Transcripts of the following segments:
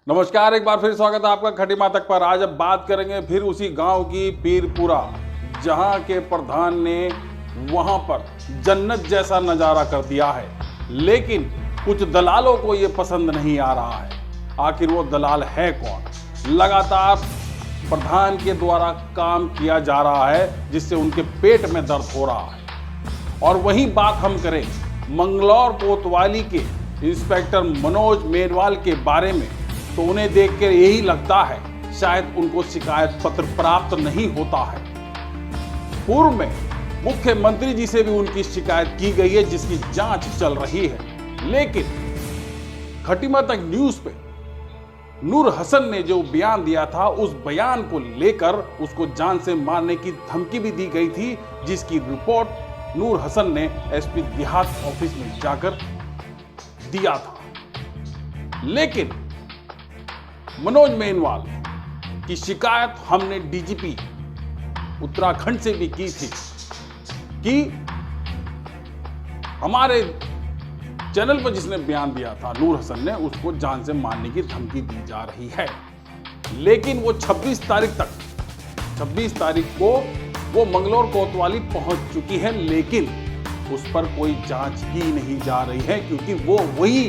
नमस्कार, एक बार फिर स्वागत है आपका खटीमा तक पर। आज अब बात करेंगे फिर उसी गांव की, पीरपुरा, जहां के प्रधान ने वहां पर जन्नत जैसा नजारा कर दिया है। लेकिन कुछ दलालों को ये पसंद नहीं आ रहा है। आखिर वो दलाल है कौन? लगातार प्रधान के द्वारा काम किया जा रहा है जिससे उनके पेट में दर्द हो रहा है। और वही बात हम करें मंगलौर कोतवाली के इंस्पेक्टर मनोज मेनवाल के बारे में, तो उन्हें देखकर यही लगता है शायद उनको शिकायत पत्र प्राप्त नहीं होता है। पूर्व में मुख्यमंत्री जी से भी उनकी शिकायत की गई है जिसकी जांच चल रही है। लेकिन खटीमा तक न्यूज पे नूर हसन ने जो बयान दिया था, उस बयान को लेकर उसको जान से मारने की धमकी भी दी गई थी, जिसकी रिपोर्ट नूर हसन ने एसपी देहात ऑफिस में जाकर दिया था। लेकिन मनोज मेनवाल की शिकायत हमने डीजीपी उत्तराखंड से भी की थी कि हमारे चैनल पर जिसने बयान दिया था नूर हसन ने, उसको जान से मारने की धमकी दी जा रही है। लेकिन वो 26 तारीख को वो मंगलौर कोतवाली पहुंच चुकी है, लेकिन उस पर कोई जांच की नहीं जा रही है, क्योंकि वो वही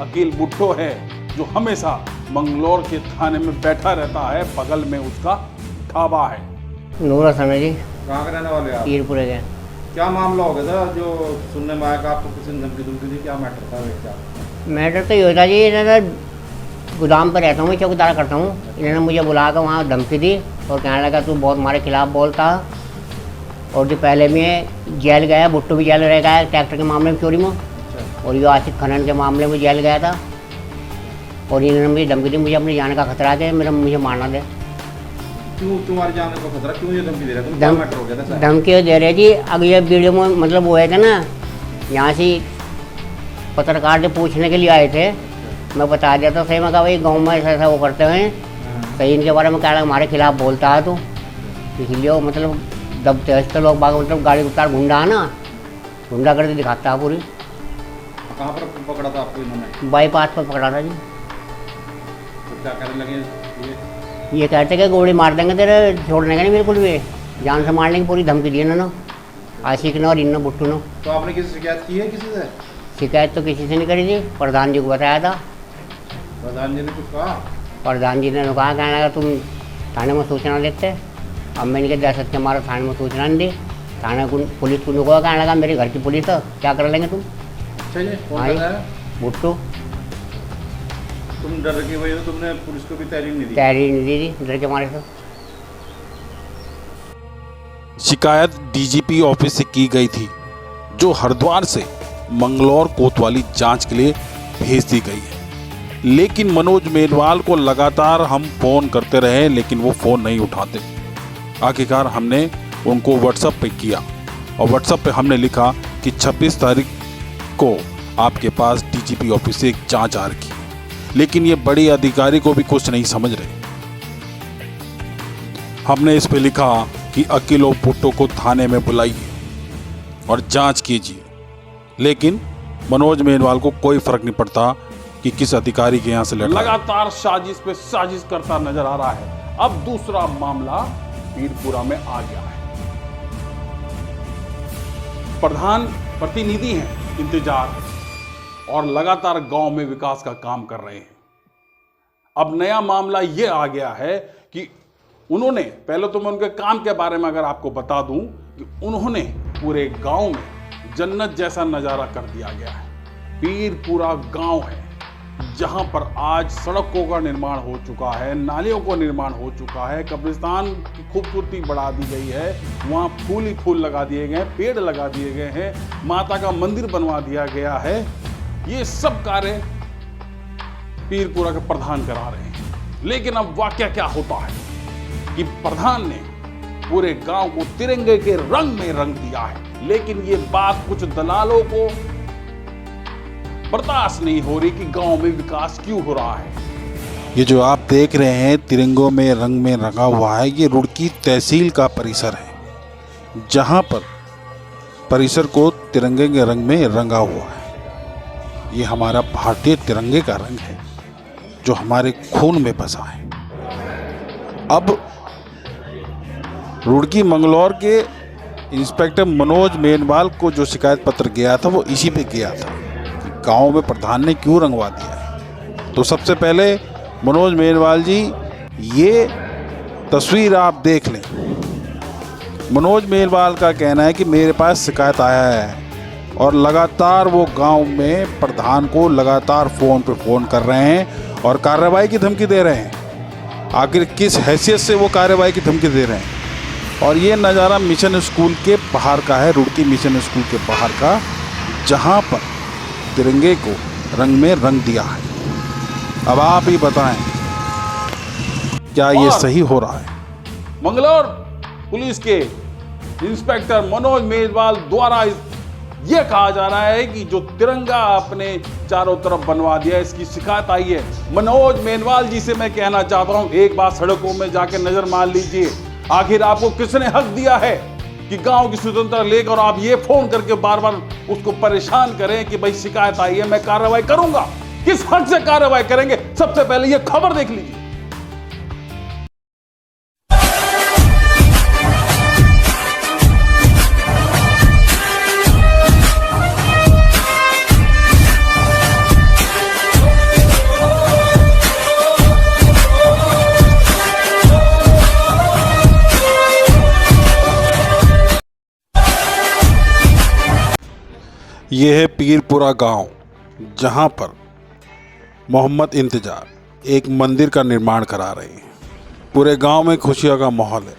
अकील बुट्टो है जो हमेशा मंगलौर के थाने में बैठा रहता है, बगल में उसका ढाबा है। नूर हसन है जी। कहाँ के रहने वाले आप? पीरपुरे के। क्या मामला हो गया था जो सुनने में आया कि आपको किसी ने धमकी दी? क्या मैटर था? क्या मैटर तो ये होता जी, इन्होंने गोदाम पर रहता हूँ, मैं चौकीदार करता हूँ। इन्होंने मुझे बुला कर वहाँ धमकी दी और कहने लगा तू बहुत हमारे खिलाफ बोलता। और जो पहले में जेल गया, बुट्टू भी जेल रह गया ट्रैक्टर के मामले में, चोरी में। और ये आशिक खनन के मामले में जेल गया था। और इन्होंने मुझे धमकी दी, मुझे अपनी जान का खतरा है, मुझे मारना दे। क्यों तुम्हारी जान को खतरा? क्यों ये धमकी दे रहे थे? क्या मैटर हो गया था? धमकी दे रहे जी। अब ये वीडियो में मतलब वो है थे ना, यहाँ से पत्रकार से पूछने के लिए आए थे। मैं बता दिया था सही, मैं कहा भाई गाँव में ऐसा ऐसा वो करते हैं सही, इनके बारे में क्या हमारे खिलाफ बोलता है, तो इसलिए वो मतलब दबते हैं तो लोग बाग, मतलब गाड़ी उतार गुंडा है ना, गुंडा करके दिखाता है पूरी। कहाँ पर पकड़ा था आपको इन्होंने? बाईपास पर पकड़ा था जी। तो क्या कहने लगे? ये कहते कि गोली मार देंगे तेरे, छोड़ने का नहीं बिल्कुल भी, जान से मारने की पूरी धमकी दी इन्होंने, आशिक ने और इन बुट्टू ने। तो आपने किसी शिकायत की है किसी से? शिकायत तो किसी से नहीं करी थी, प्रधान जी को बताया था। प्रधान जी ने कुछ कहा? प्रधान जी ने कहा, कहने लगा तुम थाने में सूचना देते। अब मैंने कहा दहशत के मारे थाने में सूचना नहीं दी। थाने को पुलिस को नुकवा, कहने लगा मेरे घर की पुलिस है, क्या कर लेंगे तुम? चाहिए कौन कर रहा है? बुट्टू। तुम डर की वजह से तुमने पुलिस को भी तहरीर नहीं दी? तहरीर नहीं दी थी डर के मारे से। शिकायत डीजीपी ऑफिस से की गई थी, जो हरिद्वार से मंगलौर कोतवाली जांच के लिए भेज दी गई है। लेकिन मनोज मेनवाल को लगातार हम फोन करते रहे, लेकिन वो फोन नहीं उठाते। आखिरकार हमने उनको व्हाट्सएप पे किया और व्हाट्सएप पे हमने लिखा कि 26 तारीख को आपके पास डीजीपी ऑफिस से एक जांच आ रही है। लेकिन ये बड़ी अधिकारी को भी कुछ नहीं समझ रहे। हमने इस पे लिखा कि अकील और बुट्टो को थाने में बुलाइए और जांच कीजिए। लेकिन मनोज मेनवाल को कोई फर्क नहीं पड़ता कि किस अधिकारी के यहाँ से लड़। लगातार साजिश पे साजिश करता नजर आ रहा है। अब दूसरा मामला पीरपुरा में आ गया है। प्रधान प्रतिनिधि हैं इंतजार और लगातार गांव में विकास का काम कर रहे हैं। अब नया मामला यह आ गया है कि उन्होंने, पहले तो मैं उनके काम के बारे में अगर आपको बता दूं कि उन्होंने पूरे गांव में जन्नत जैसा नजारा कर दिया गया है। पीरपुरा गांव है जहां पर आज सड़कों का निर्माण हो चुका है, नालियों का निर्माण हो चुका है, कब्रिस्तान की खूबसूरती बढ़ा दी गई है, वहां फूल ही फूल लगा दिए गए हैं, पेड़ लगा दिए गए हैं, माता का मंदिर बनवा दिया गया है। ये सब कार्य पीरपुरा के प्रधान करा रहे हैं। लेकिन अब वाकया क्या होता है कि प्रधान ने पूरे गांव को तिरंगे के रंग में रंग दिया है। लेकिन ये बात कुछ दलालों को बर्दाश्त नहीं हो रही कि गांव में विकास क्यों हो रहा है। ये जो आप देख रहे हैं तिरंगों में रंगा हुआ है, ये रुड़की तहसील का परिसर है, जहां पर परिसर को तिरंगे के रंग में रंगा हुआ है। ये हमारा भारतीय तिरंगे का रंग है। जो हमारे खून में बसा है। अब रुड़की मंगलौर के इंस्पेक्टर मनोज मेनवाल को जो शिकायत पत्र गया था वो इसी पे गया था कि गांव में प्रधान ने क्यों रंगवा दिया है। तो सबसे पहले मनोज मेनवाल जी, ये तस्वीर आप देख लें। मनोज मेनवाल का कहना है कि मेरे पास शिकायत आया है और लगातार वो गांव में प्रधान को लगातार फ़ोन पे फ़ोन कर रहे हैं और कार्रवाई की धमकी दे रहे हैं। आखिर किस हैसियत से वो कार्रवाई की धमकी दे रहे हैं। और ये नज़ारा मिशन स्कूल के बाहर का है, रुड़की मिशन स्कूल के बाहर का, जहाँ पर तिरंगे को रंग में रंग दिया है। अब आप ही बताएं, क्या ये सही हो रहा है? मंगलौर पुलिस के इंस्पेक्टर मनोज मेनवाल द्वारा ये कहा जा रहा है कि जो तिरंगा आपने चारों तरफ बनवा दिया, इसकी शिकायत आई है। मनोज मेनवाल जी से मैं कहना चाहता हूं, एक बार सड़कों में जाके नजर मार लीजिए। आखिर आपको किसने हक दिया है कि गांव की स्वतंत्रता लेकर आप ये फोन करके बार बार उसको परेशान करें कि भाई शिकायत आई है, मैं कार्रवाई करूंगा? किस हक से कार्रवाई करेंगे? सबसे पहले ये खबर देख लीजिए। यह है पीरपुरा गांव, जहां पर मोहम्मद इंतजार एक मंदिर का निर्माण करा रहे हैं। पूरे गांव में खुशियों का माहौल है।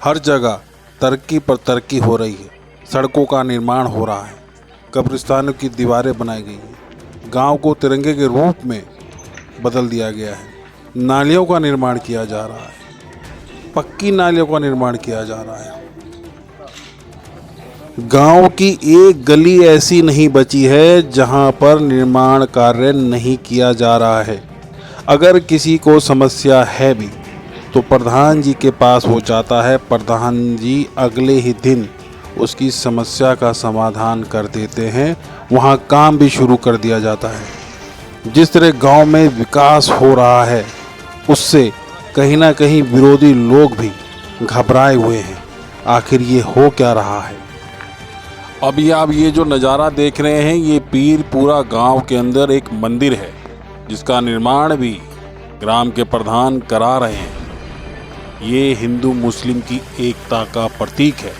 हर जगह तरक्की पर तरक्की हो रही है। सड़कों का निर्माण हो रहा है, कब्रिस्तानों की दीवारें बनाई गई हैं, गांव को तिरंगे के रूप में बदल दिया गया है। नालियों का निर्माण किया जा रहा है, पक्की नालियों का निर्माण किया जा रहा है। गांव की एक गली ऐसी नहीं बची है जहां पर निर्माण कार्य नहीं किया जा रहा है। अगर किसी को समस्या है भी तो प्रधान जी के पास हो जाता है। प्रधान जी अगले ही दिन उसकी समस्या का समाधान कर देते हैं। वहां काम भी शुरू कर दिया जाता है। जिस तरह गांव में विकास हो रहा है, उससे कहीं ना कहीं विरोधी लोग भी घबराए हुए हैं। आखिर ये हो क्या रहा है? अभी आप ये जो नज़ारा देख रहे हैं, ये पीरपुरा गांव के अंदर एक मंदिर है जिसका निर्माण भी ग्राम के प्रधान करा रहे हैं। ये हिंदू मुस्लिम की एकता का प्रतीक है।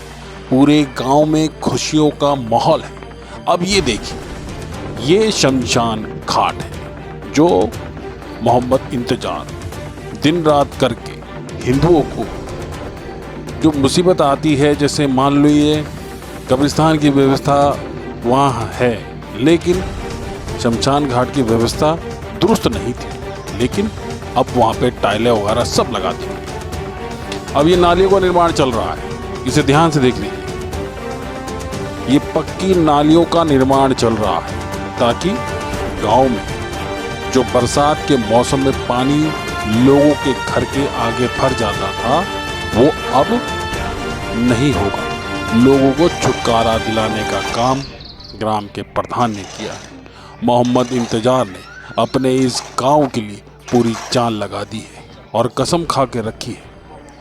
पूरे गांव में खुशियों का माहौल है। अब ये देखिए, ये शमशान घाट है जो मोहम्मद इंतजार दिन रात करके हिंदुओं को जो मुसीबत आती है, जैसे मान लीजिए कब्रिस्तान की व्यवस्था वहाँ है लेकिन शमशान घाट की व्यवस्था दुरुस्त नहीं थी, लेकिन अब वहाँ पे टाइलें वगैरह सब लगा दी। अब ये नालियों का निर्माण चल रहा है, इसे ध्यान से देख लीजिए। ये पक्की नालियों का निर्माण चल रहा है ताकि गांव में जो बरसात के मौसम में पानी लोगों के घर के आगे भर जाता था वो अब नहीं होगा। लोगों को छुटकारा दिलाने का काम ग्राम के प्रधान ने किया है। मोहम्मद इंतजार ने अपने इस गांव के लिए पूरी जान लगा दी है और कसम खा के रखी है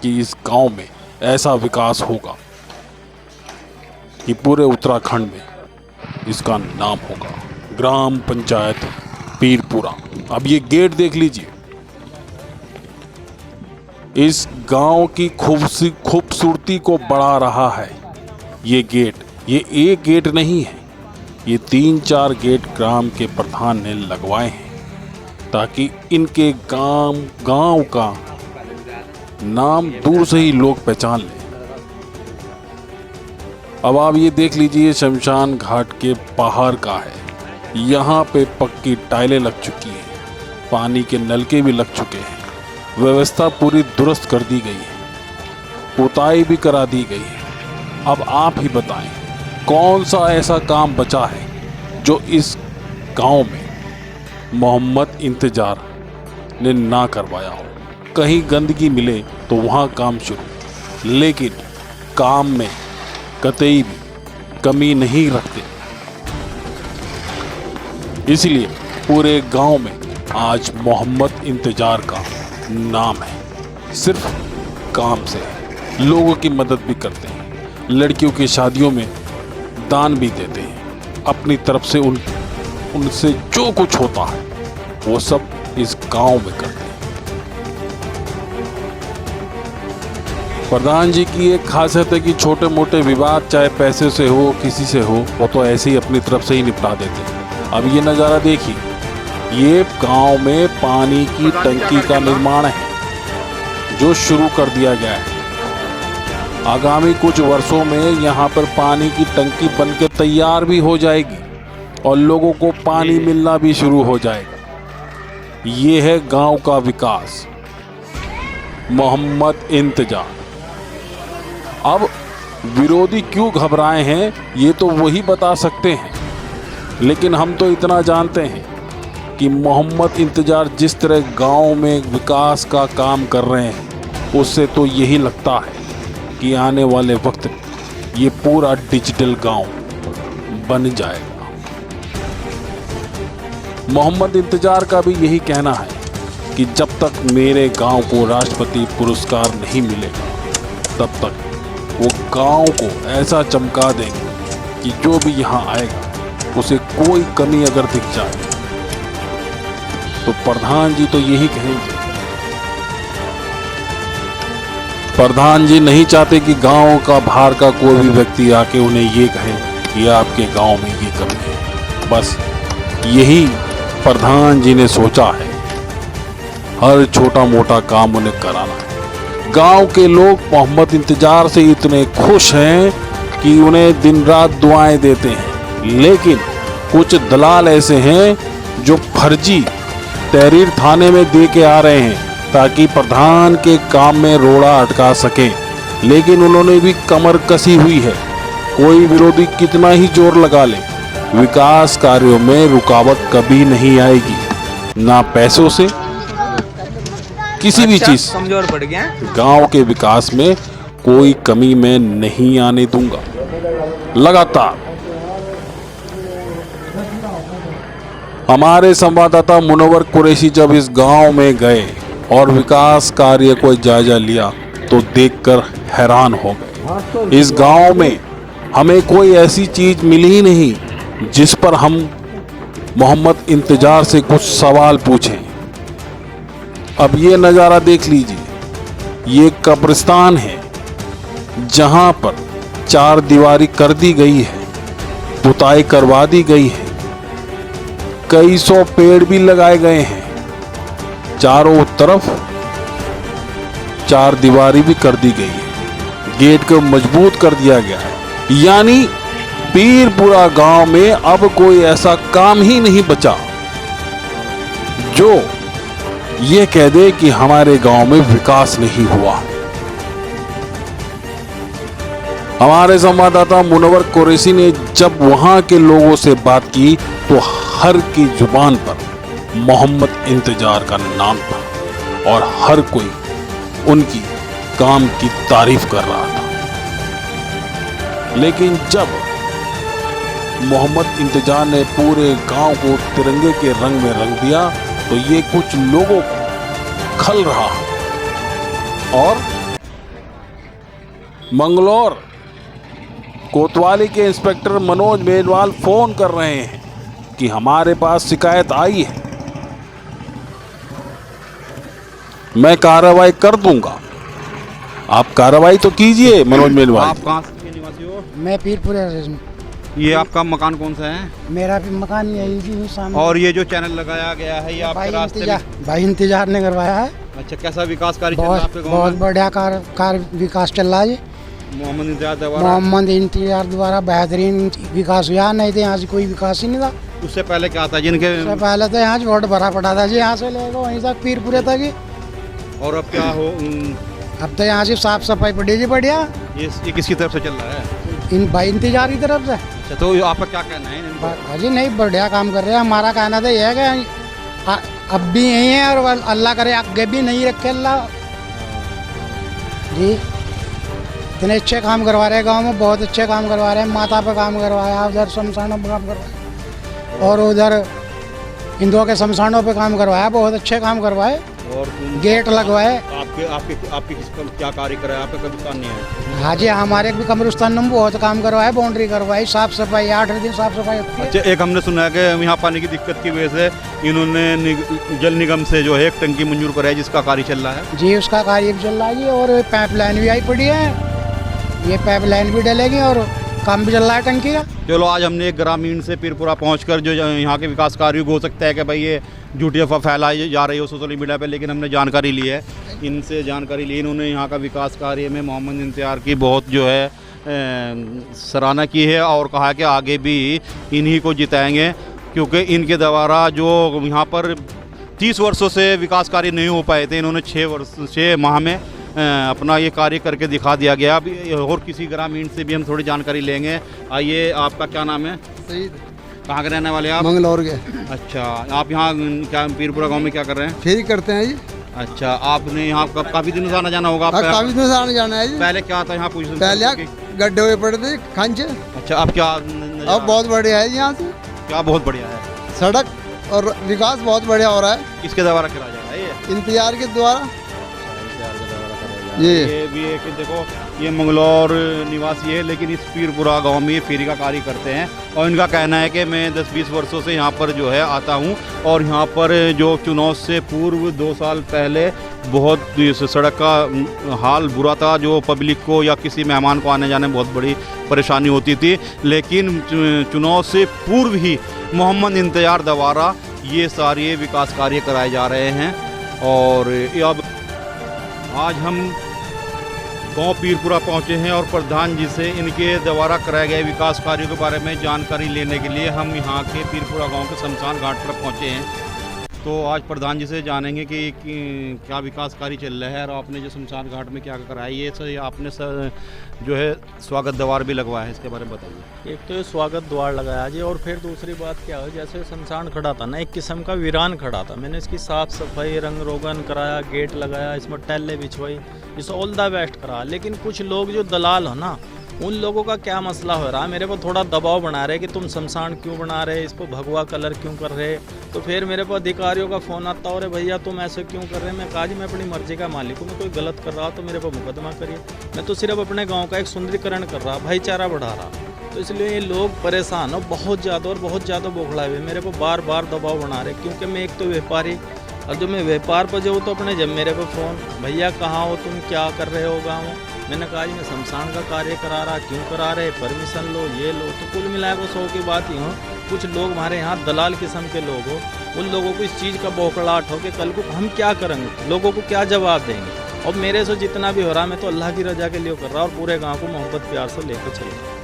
कि इस गांव में ऐसा विकास होगा कि पूरे उत्तराखंड में इसका नाम होगा, ग्राम पंचायत पीरपुरा। अब ये गेट देख लीजिए, इस गांव की खूबसूरती को बढ़ा रहा है ये गेट। ये एक गेट नहीं है, ये 3-4 गेट ग्राम के प्रधान ने लगवाए हैं ताकि इनके गांव का नाम दूर से ही लोग पहचान लें। अब आप ये देख लीजिए, शमशान घाट के बाहर का है। यहाँ पे पक्की टाइलें लग चुकी हैं, पानी के नलके भी लग चुके हैं, व्यवस्था पूरी दुरुस्त कर दी गई है, पुताई भी करा दी गई है। अब आप ही बताएं, कौन सा ऐसा काम बचा है जो इस गांव में मोहम्मद इंतजार ने ना करवाया हो? कहीं गंदगी मिले तो वहाँ काम शुरू, लेकिन काम में कतई भी कमी नहीं रखते। इसलिए पूरे गांव में आज मोहम्मद इंतजार का नाम है। सिर्फ काम से लोगों की मदद भी करते हैं, लड़कियों की शादियों में दान भी देते हैं, अपनी तरफ से उनसे जो कुछ होता है वो सब इस गांव में करते हैं। प्रधान जी की एक खासियत है कि छोटे मोटे विवाद चाहे पैसे से हो किसी से हो, वो तो ऐसे ही अपनी तरफ से ही निपटा देते हैं। अब ये नज़ारा देखिए, ये गांव में पानी की टंकी का निर्माण है जो शुरू कर दिया गया है। आगामी कुछ वर्षों में यहाँ पर पानी की टंकी बनके तैयार भी हो जाएगी और लोगों को पानी मिलना भी शुरू हो जाएगा। ये है गांव का विकास, मोहम्मद इंतजार। अब विरोधी क्यों घबराए हैं ये तो वही बता सकते हैं, लेकिन हम तो इतना जानते हैं कि मोहम्मद इंतजार जिस तरह गांव में विकास का काम कर रहे हैं, उससे तो यही लगता है कि आने वाले वक्त में ये पूरा डिजिटल गांव बन जाएगा। मोहम्मद इंतजार का भी यही कहना है कि जब तक मेरे गांव को राष्ट्रपति पुरस्कार नहीं मिलेगा, तब तक वो गांव को ऐसा चमका देंगे कि जो भी यहाँ आएगा उसे कोई कमी अगर दिख जाए तो प्रधान जी तो यही कहेंगे। प्रधान जी नहीं चाहते कि गांव का बाहर का कोई भी व्यक्ति आके उन्हें ये कहे कि आपके गांव में ये कमी है। बस यही प्रधान जी ने सोचा है, हर छोटा मोटा काम उन्हें कराना है। गांव के लोग मोहम्मद इंतजार से इतने खुश हैं कि उन्हें दिन रात दुआएं देते हैं, लेकिन कुछ दलाल ऐसे हैं जो फर्जी तहरीर थाने में दे के आ रहे हैं ताकि प्रधान के काम में रोड़ा अटका सके, लेकिन उन्होंने भी कमर कसी हुई है। कोई विरोधी कितना ही जोर लगा ले, विकास कार्यों में रुकावट कभी नहीं आएगी, ना पैसों से किसी भी चीज। कमजोर पड़ गया। गांव के विकास में कोई कमी मैं नहीं आने दूंगा। लगातार हमारे संवाददाता मुनव्वर कुरैशी जब इस गांव में गए और विकास कार्य को जायजा लिया तो देखकर हैरान हो गए। इस गांव में हमें कोई ऐसी चीज मिली ही नहीं जिस पर हम मोहम्मद इंतजार से कुछ सवाल पूछें। अब ये नज़ारा देख लीजिए, ये कब्रिस्तान है जहां पर चार दीवारी कर दी गई है, पुताई करवा दी गई है, कई सौ पेड़ भी लगाए गए हैं, चारों तरफ चार दीवारी भी कर दी गई है, गेट को मजबूत कर दिया गया है। यानी पीरपुरा गांव में अब कोई ऐसा काम ही नहीं बचा जो ये कह दे कि हमारे गांव में विकास नहीं हुआ। हमारे संवाददाता मुनव्वर कुरैशी ने जब वहां के लोगों से बात की तो हर की जुबान पर मोहम्मद इंतजार का नाम था और हर कोई उनकी काम की तारीफ कर रहा था। लेकिन जब मोहम्मद इंतजार ने पूरे गांव को तिरंगे के रंग में रंग दिया तो ये कुछ लोगों को खल रहा। और मंगलौर कोतवाली के इंस्पेक्टर मनोज मेजवाल फोन कर रहे हैं कि हमारे पास शिकायत आई है, मैं कार्रवाई कर दूंगा। आप कार्रवाई तो कीजिए मनोज मेजवाल। आप कहाँ के निवासी हो? मैं पीरपुरा से हूँ। ये आपका मकान कौन सा है? मेरा भी मकान यही जी हूँ सामने। और ये जो चैनल लगाया गया है ये आपके रास्ते में? भाई इंतजार ने करवाया है। अच्छा, कैसा विकास कार्य चल रहा है आपके गांव में? बहुत बढ़िया कार विकास चल रहा है। मोहम्मद इंतजार द्वारा बेहतरीन विकास हुआ, नहीं तो यहाँ से कोई विकास ही नहीं था। उससे पहले क्या था जिनके? उससे पहले तो यहाँ वोट भरा पड़ा था जी, यहाँ से लेकर वहीं तक पीरपुरे तक ही। और अब क्या हो? अब तो यहाँ से साफ सफाई पड़ी जी बढ़िया। ये किसकी तरफ से चल रहा है? इन भाई इंतजार की तरफ से। अच्छा, तो आपका क्या कहना है इनको? अजी नहीं, बढ़िया काम कर रहे हैं। हमारा कहना तो यह है कि अब भी यही है और अल्लाह करे आगे भी नहीं रखे अल्लाह जी। इतने अच्छे काम करवा रहे हैं गांव में, बहुत अच्छे काम करवा रहे हैं। माता पे काम करवाया, उधर शमशान पे काम करवाया और उधर हिंदुओं के शमशानों पे काम करवाया, बहुत अच्छे काम करवाए, और गेट लगवाए। आपके आपके आपके किसका क्या कार्य करा है? आपका कब्रिस्तान नहीं है? हाँ जी, हमारे भी कब्रिस्तान में बहुत काम करवाया, बाउंड्री करवाई, साफ सफाई, 8 दिन साफ सफाई होती है। अच्छा, एक हमने सुना है कि यहाँ पानी की दिक्कत की वजह से इन्होंने जल निगम से जो है एक टंकी मंजूर कराई, जिसका कार्य चल रहा है। जी, उसका कार्य भी चल रहा है जी, और पाइपलाइन भी आई पड़ी है, ये पाइपलाइन भी डलेगी और काम भी चल रहा है टंकी का। चलो, आज हमने एक ग्रामीण से पीरपुरा पहुंचकर जो यहाँ के विकास कार्यों को, हो सकता है कि भाई ये झूठी अफवाह फैलाई जा रही हो सोशल मीडिया पे, लेकिन हमने जानकारी ली है, इनसे जानकारी ली। इन्होंने यहाँ का विकास कार्य में मोहम्मद इंतजार की बहुत जो है सराहना की है और कहा कि आगे भी इन्हीं को जिताएंगे, क्योंकि इनके द्वारा जो यहाँ पर 30 वर्षों से विकास कार्य नहीं हो पाए थे, इन्होंने 6 माह में अपना ये कार्य करके दिखा दिया गया। अब और किसी ग्रामीण से भी हम थोड़ी जानकारी लेंगे। आइए, आपका क्या नाम है? सईद। कहाँ के रहने वाले आप? मंगलौर के। अच्छा, आप यहाँ क्या पीरपुरा गांव में क्या कर रहे हैं? फेरी करते हैं जी। अच्छा, आपने यहाँ काफ़ी दिनों से आना जाना होगा आपका? काफी दिनों से आने जाना है जी। पहले क्या था यहाँ पोजीशन? पहले गड्ढे हुए पड़े थे, खंच। अच्छा, अब क्या? अब बहुत बढ़िया है यहाँ से, क्या बहुत बढ़िया है? सड़क और विकास बहुत बढ़िया हो रहा है। किसके द्वारा करा जा रहा है ये? इंतजार के द्वारा। ये भी है कि देखो, ये मंगलौर निवासी है, लेकिन इस पीरपुरा गांव में ये फेरी का कार्य करते हैं, और इनका कहना है कि मैं 10-20 वर्षों से यहाँ पर जो है आता हूँ, और यहाँ पर जो चुनाव से पूर्व 2 साल पहले बहुत इस सड़क का हाल बुरा था, जो पब्लिक को या किसी मेहमान को आने जाने में बहुत बड़ी परेशानी होती थी, लेकिन चुनाव से पूर्व ही मोहम्मद इंतजार द्वारा ये सारे विकास कार्य कराए जा रहे हैं। और अब आज हम गांव पीरपुरा पहुंचे हैं और प्रधान जी से इनके द्वारा कराए गए विकास कार्यों के बारे में जानकारी लेने के लिए हम यहाँ के पीरपुरा गांव के शमशान घाट पर पहुंचे हैं। तो आज प्रधान जी से जानेंगे कि क्या विकास कार्य चल रहा है, और आपने जो शमशान घाट में क्या कराया, ये सर आपने जो है स्वागत द्वार भी लगवाया है, इसके बारे में बताइए। एक तो ये स्वागत द्वार लगाया जी, और फिर दूसरी बात क्या है, जैसे शमशान खड़ा था ना, एक किस्म का वीरान खड़ा था, मैंने इसकी साफ़ सफाई, रंग रोगन कराया, गेट लगाया, इसमें टैले बिछवाई, इसे ऑल द बेस्ट करा। लेकिन कुछ लोग जो दलाल हो ना, उन लोगों का क्या मसला हो रहा है, मेरे पर थोड़ा दबाव बना रहे कि तुम शमशान क्यों बना रहे, इस पर भगवा कलर क्यों कर रहे। तो फिर मेरे पर अधिकारियों का फ़ोन आता है, अरे भैया तुम ऐसे क्यों कर रहे हैं। मैं कहा जी, मैं अपनी मर्जी का मालिक हूँ, मैं कोई गलत कर रहा तो मेरे पर मुकदमा करिए, मैं तो सिर्फ अपने गाँव का एक सुंदरीकरण कर रहा, भाईचारा बढ़ा रहा। तो इसलिए ये लोग परेशान हो बहुत ज़्यादा, और बहुत ज़्यादा बौखलाए हुए मेरे पर बार बार दबाव बना रहे, क्योंकि मैं एक तो व्यापारी, और जो मैं व्यापार पर जाऊँ तो अपने जब मेरे को फ़ोन, भैया कहाँ हो तुम, क्या कर रहे हो गाँव। मैंने कहा जी, मैं शमशान का कार्य करा रहा, क्यों करा रहे, परमिशन लो, ये लो। तो कुल मिलाकर 100 की बात ही हो, कुछ लोग हमारे यहाँ दलाल किस्म के लोग हो, उन लोगों को इस चीज़ का बौखलाहट हो कि कल को हम क्या करेंगे, लोगों को क्या जवाब देंगे। और मेरे से जितना भी हो रहा, मैं तो अल्लाह की रजा के लिए कर रहा, और पूरे गाँव को मोहब्बत प्यार से लेकर चलिए।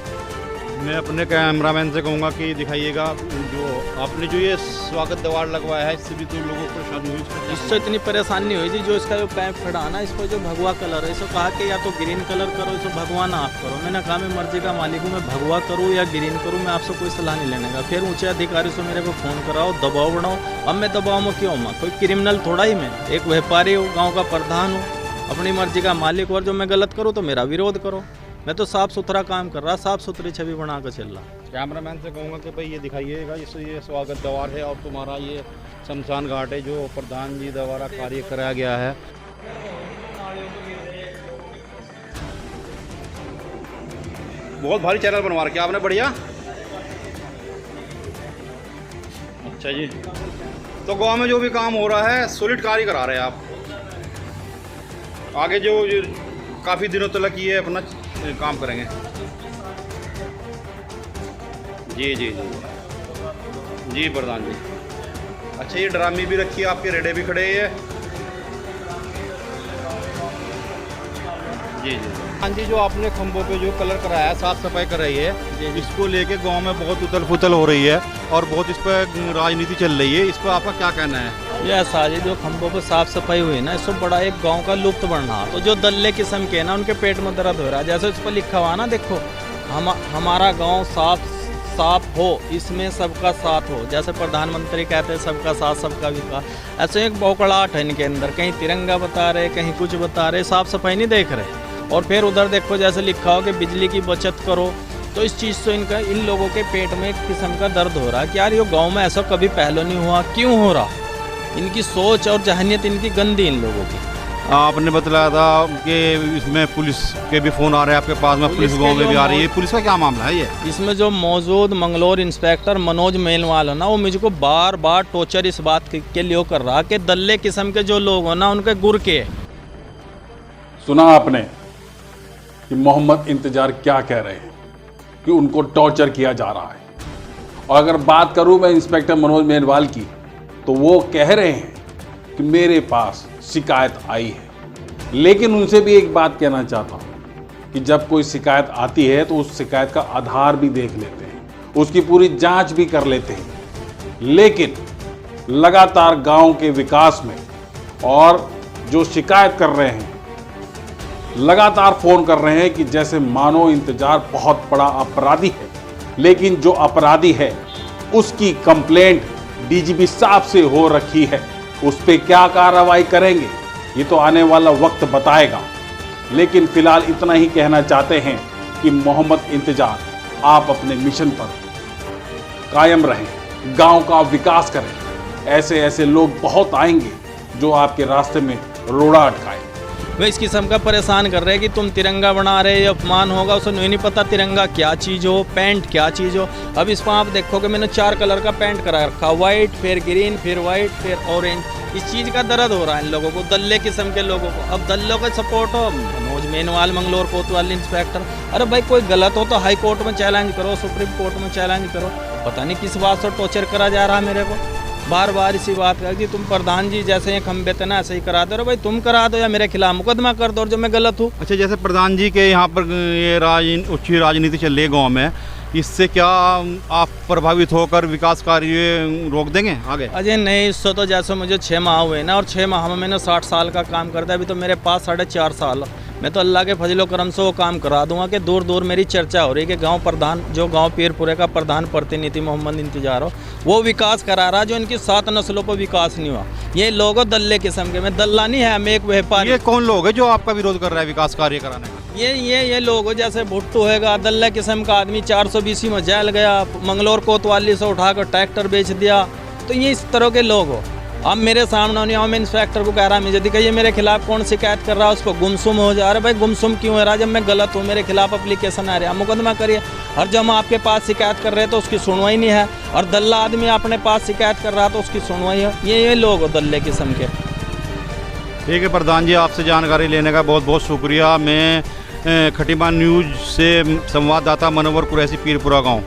मैं अपने कैमरामैन से कहूँगा कि दिखाइएगा, जो आपने जो ये स्वागत द्वार लगवाया है, इससे भी तो लोगों को परेशानी हुई? इससे इतनी परेशानी हुई जी, जो इसका जो पैप खड़ा है ना, इसको जो भगवा कलर है, इसको कहा कि या तो ग्रीन कलर करो, इसको भगवा ना आप करो। मैंने कहा मैं मर्जी का मालिक हूँ, मैं भगवा करूँ या ग्रीन करूँ, मैं आपसे कोई सलाह नहीं लेने का। फिर ऊँचे अधिकारी से मेरे को फ़ोन कराओ, दबाव बढ़ाओ। अब मैं दबाव में क्यों हूँ, कोई क्रिमिनल थोड़ा ही, मैं एक व्यापारी हूँ, गाँव का प्रधान हूँ, अपनी मर्जी का मालिक। और जो मैं गलत करूँ तो मेरा विरोध करो। मैं तो साफ़ सुथरा काम कर रहा, साफ़ सुथरी छवि बना कर चल रहा। कैमरामैन से कहूँगा कि भाई ये दिखाइएगा, इससे ये स्वागत द्वार है और तुम्हारा ये शमशान घाट है, जो प्रधान जी द्वारा कार्य कराया गया है। बहुत भारी चैनल बनवा रखा आपने, बढ़िया। अच्छा जी, तो गांव में जो भी काम हो रहा है सॉलिड कार्य करा रहे हैं आप। आगे जो काफ़ी दिनों तक ये अपना काम करेंगे। जी जी जी जी प्रधान जी। अच्छा, ये ड्रामी भी रखी है आपके, रेडे भी खड़े हैं। जी जी हाँ जी, जो आपने खंभों पे जो कलर कराया है, साफ सफाई कर रही है, इसको लेके गांव में बहुत उथल पुथल हो रही है और बहुत इस पर राजनीति चल रही है, इस पर आपका क्या कहना है? ये ऐसा है, जो खंभों पर साफ सफाई हुई ना, इससे बड़ा एक गांव का लुप्त बन रहा। तो जो दल्ले किस्म के ना, उनके पेट में दर्द हो रहा है। जैसे इस पर लिखा हुआ ना, देखो हमारा गाँव साफ हो, इसमें सबका साथ हो। जैसे प्रधानमंत्री कहते हैं सबका साथ सबका विकास, ऐसे एक बौखलाहट है इनके अंदर। कहीं तिरंगा बता रहे, कहीं कुछ बता रहे, साफ सफाई नहीं देख रहे। और फिर उधर देखो, जैसे लिखा हो कि बिजली की बचत करो, तो इस चीज़ से इन लोगों के पेट में एक किस्म का दर्द हो रहा है कि यार ये गांव में ऐसा कभी पहले नहीं हुआ, क्यों हो रहा। इनकी सोच और जहनीत इनकी गंदी इन लोगों की। आपने बताया था कि इसमें पुलिस के भी फ़ोन आ रहे हैं आपके पास में, पुलिस गांव में भी आ रही है, पुलिस का क्या मामला है ये? इसमें जो मौजूद मंगलौर इंस्पेक्टर मनोज मेलवाल है ना, वो मुझको बार बार टॉर्चर इस बात के लिए कर रहा कि दल्ले किस्म के जो लोग हो ना उनके गुर के। सुना आपने कि मोहम्मद इंतजार क्या कह रहे हैं कि उनको टॉर्चर किया जा रहा है। और अगर बात करूं मैं इंस्पेक्टर मनोज मेलवाल की, तो वो कह रहे हैं कि मेरे पास शिकायत आई है। लेकिन उनसे भी एक बात कहना चाहता हूं कि जब कोई शिकायत आती है तो उस शिकायत का आधार भी देख लेते हैं, उसकी पूरी जांच भी कर लेते हैं। लेकिन लगातार गांव के विकास में और जो शिकायत कर रहे हैं, लगातार फोन कर रहे हैं कि जैसे मानो इंतजार बहुत बड़ा अपराधी है, लेकिन जो अपराधी है उसकी कंप्लेंट डीजीपी साहब से हो रखी है। उस पर क्या कार्रवाई करेंगे ये तो आने वाला वक्त बताएगा। लेकिन फिलहाल इतना ही कहना चाहते हैं कि मोहम्मद इंतजार, आप अपने मिशन पर कायम रहें, गांव का विकास करें। ऐसे ऐसे लोग बहुत आएंगे जो आपके रास्ते में रोड़ा अटकाए। वे इस किस्म का परेशान कर रहे हैं कि तुम तिरंगा बना रहे, ये अपमान होगा। उसे नहीं पता तिरंगा क्या चीज़ हो, पैंट क्या चीज़ हो। अब इसमें आप देखोगे मैंने 4 कलर का पैंट करा रखा, वाइट, फिर ग्रीन, फिर वाइट, फिर ऑरेंज। इस चीज़ का दर्द हो रहा है इन लोगों को, दल्ले किस्म के लोगों को। अब दल्लों का सपोर्ट हो, मनोज मेनवाल मंगलौर कोतवाल इंस्पेक्टर। अरे भाई कोई गलत हो तो हाई कोर्ट में चैलेंज करो, सुप्रीम कोर्ट में चैलेंज करो। पता नहीं किस बात से टॉर्चर करा जा रहा है मेरे को। बार बार इसी बात का कि तुम प्रधान जी जैसे ये खंबे थे ना ऐसे ही करा दो। भाई तुम करा दो या मेरे खिलाफ मुकदमा कर दो जो मैं गलत हूँ। अच्छा, जैसे प्रधान जी के यहाँ पर ये उच्च राजनीति चल रही है गाँव में, इससे क्या आप प्रभावित होकर विकास कार्य रोक देंगे आगे? अजय नहीं, इससे तो जैसे मुझे 6 माह हुए ना, और 6 माह में मैंने 60 साल का काम कर दिया। अभी तो मेरे पास 4.5 साल। मैं तो अल्लाह के फजलो करम से वो काम करा दूंगा कि दूर दूर मेरी चर्चा हो रही है कि गांव प्रधान, जो गांव पीरपुरे का प्रधान प्रतिनिधि मोहम्मद इंतजार हो, वो विकास करा रहा जो इनकी 7 नस्लों पर विकास नहीं हुआ। ये लोग दल्ले किस्म के, मैं दल्ला नहीं है, मैं एक व्यापारी। ये कौन लोग है जो आपका विरोध कर रहा है विकास कार्य कराने का? ये लोग जैसे भुट्टू हैगा, दल्ला किस्म का आदमी, 420 में जेल गया, मंगलौर कोतवाली से उठाकर ट्रैक्टर बेच दिया। तो ये इस तरह के लोग हो। अब मेरे सामने नहीं आओ, मैं इंस्पेक्टर को कह रहा मुझे दिखाइए मेरे खिलाफ कौन शिकायत कर रहा है, उसको गुमसुम हो जा रहा है। भाई गुमसुम क्यों है रहा? जब मैं गलत हूँ, मेरे खिलाफ एप्लीकेशन आ रहा है, मुकदमा करिए। और जब हम आपके पास शिकायत कर रहे हैं तो उसकी सुनवाई नहीं है, और दल्ला आदमी अपने पास शिकायत कर रहा तो उसकी सुनवाई है। ये लोग हो दल्ले किस्म के। ठीक है प्रधान जी, आपसे जानकारी लेने का बहुत बहुत शुक्रिया। मैं खटीमा न्यूज़ से संवाददाता मनोवर कुरैशी, पीरपुरा गाँव।